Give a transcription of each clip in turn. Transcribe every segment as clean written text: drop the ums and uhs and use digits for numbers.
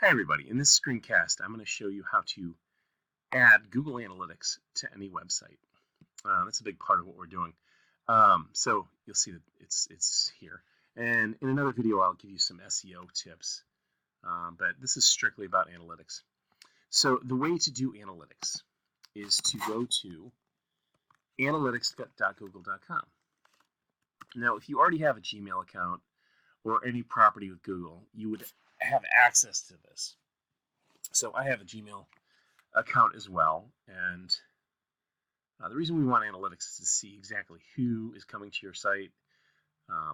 Hi everybody, in this screencast I'm going to show you how to add Google Analytics to any website. That's a big part of what we're doing. So you'll see that it's here. And in another video I'll give you some SEO tips, but this is strictly about analytics. So the way to do analytics is to go to analytics.google.com. Now if you already have a Gmail account or any property with Google, you would have access to this. So I have a Gmail account as well, and the reason we want analytics is to see exactly who is coming to your site,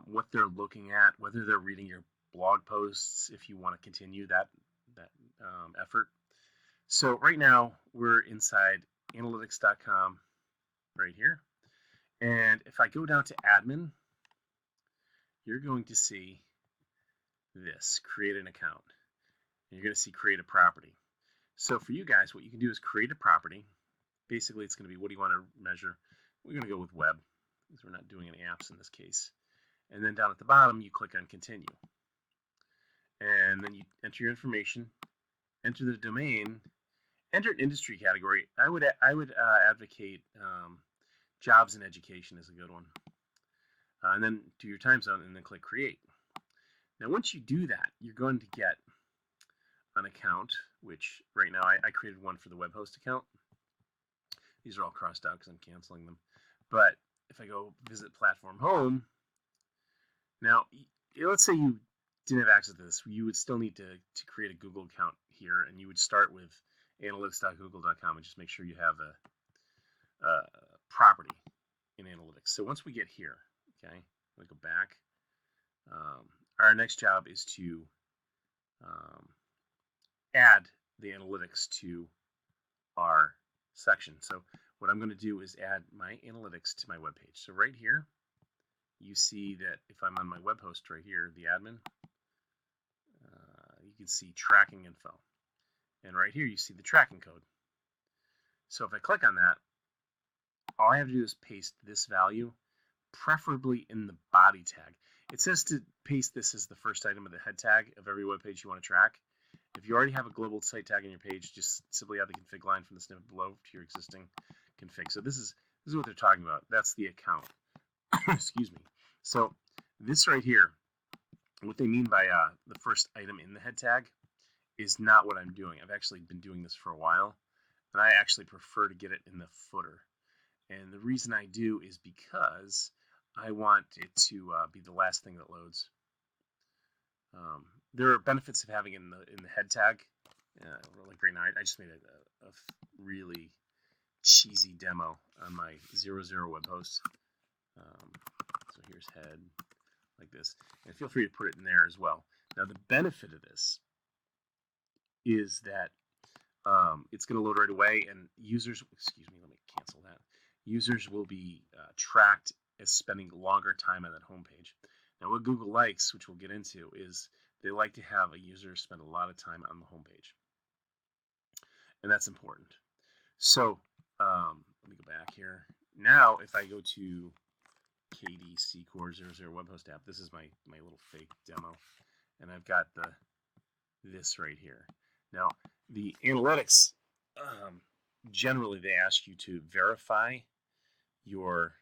what they're looking at, whether they're reading your blog posts, if you want to continue that effort. So right now we're inside analytics.com right here, and if I go down to admin, you're going to see this, create an account. And you're going to see create a property. So for you guys, what you can do is create a property. Basically, it's going to be what do you want to measure. We're going to go with web because we're not doing any apps in this case. And then down at the bottom, you click on continue. And then you enter your information, enter the domain, enter an industry category. I would advocate jobs and education is a good one. And then do your time zone and then click create. Now, once you do that, you're going to get an account, which right now I created one for the web host account. These are all crossed out because I'm canceling them. But if I go visit platform home, now let's say you didn't have access to this, you would still need to create a Google account here, and you would start with analytics.google.com and just make sure you have a property in analytics. So once we get here, okay, I'm going to go back. Our next job is to add the analytics to our section. So what I'm going to do is add my analytics to my web page. So right here, you see that if I'm on my web host right here, the admin, you can see tracking info. And right here, you see the tracking code. So if I click on that, all I have to do is paste this value, preferably in the body tag. It says to paste this as the first item of the head tag of every web page you want to track. If you already have a global site tag on your page, just simply add the config line from the snippet below to your existing config. So this is what they're talking about. That's the account. Excuse me. So this right here, what they mean by the first item in the head tag is not what I'm doing. I've actually been doing this for a while, and I actually prefer to get it in the footer. And the reason I do is because I want it to be the last thing that loads. There are benefits of having it in the head tag. Like right now, I just made a really cheesy demo on my 00 web host. So here's head, like this. And feel free to put it in there as well. Now the benefit of this is that it's going to load right away, and users, excuse me, let me cancel that. Users will be tracked as spending longer time on that home page. Now what Google likes, which we'll get into, is they like to have a user spend a lot of time on the home page. And that's important. So let me go back here. Now if I go to KDC Core 00 web host app, this is my little fake demo. And I've got this right here. Now the analytics, generally they ask you to verify your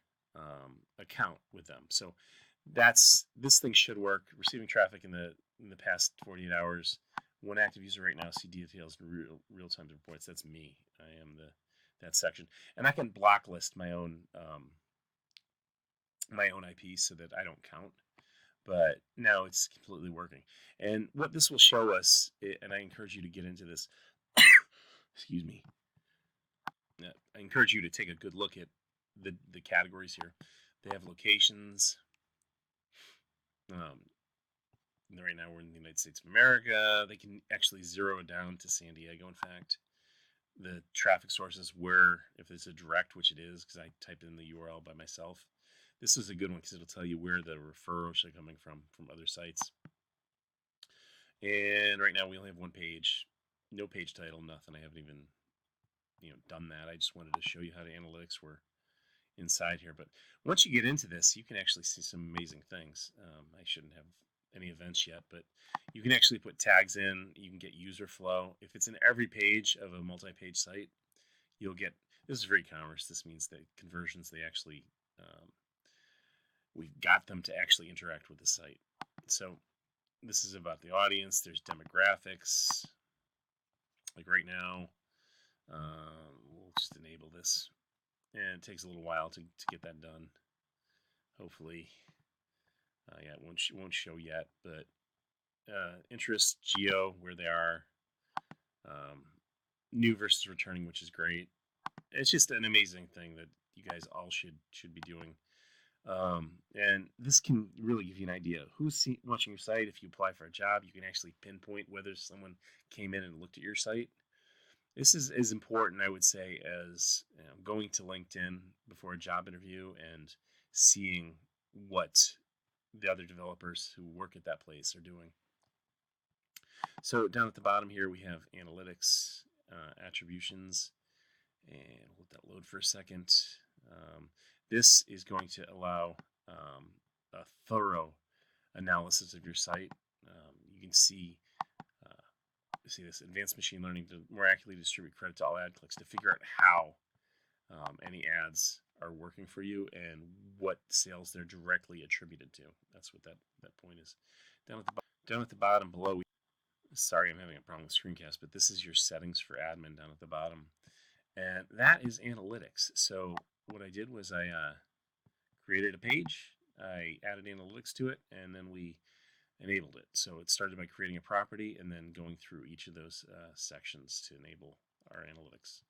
account with them. So this thing should work. Receiving traffic in the past 48 hours. One active user right now. See details in real-time reports. That's me. I am that section, and I can block list my own IP so that I don't count. But now it's completely working. And what this will show us, and I encourage you to get into this. Excuse me. I encourage you to take a good look at the categories here. They have locations. Right now we're in the United States of America. They can actually zero it down to San Diego, in fact. The traffic sources, where, if it's a direct, which it is, because I typed in the URL by myself. This is a good one because it'll tell you where the referrals are coming from other sites. And right now we only have one page, no page title, nothing. I haven't even done that. I just wanted to show you how the analytics were inside here. But once you get into this, you can actually see some amazing things. I shouldn't have any events yet, but you can actually put tags in. You can get user flow. If it's in every page of a multi-page site, you'll get, this is very commerce. This means that conversions, they actually, we've got them to actually interact with the site. So this is about the audience. There's demographics. Like right now, we'll just enable this. And it takes a little while to get that done. Hopefully, yeah, it won't show yet, but interest, geo, where they are, new versus returning, which is great. It's just an amazing thing that you guys all should be doing. And this can really give you an idea who's watching your site. If you apply for a job, you can actually pinpoint whether someone came in and looked at your site. This is as important, I would say, as going to LinkedIn before a job interview and seeing what the other developers who work at that place are doing. So down at the bottom here, we have analytics, attributions, and we'll let that load for a second. This is going to allow a thorough analysis of your site. You can see this advanced machine learning to more accurately distribute credit to all ad clicks to figure out how any ads are working for you and what sales they're directly attributed to. That's what that point is. Down at the bottom below, sorry, I'm having a problem with screencast, but this is your settings for admin down at the bottom. And that is analytics. So what I did was I created a page, I added analytics to it, and then we enabled it. So it started by creating a property and then going through each of those sections to enable our analytics.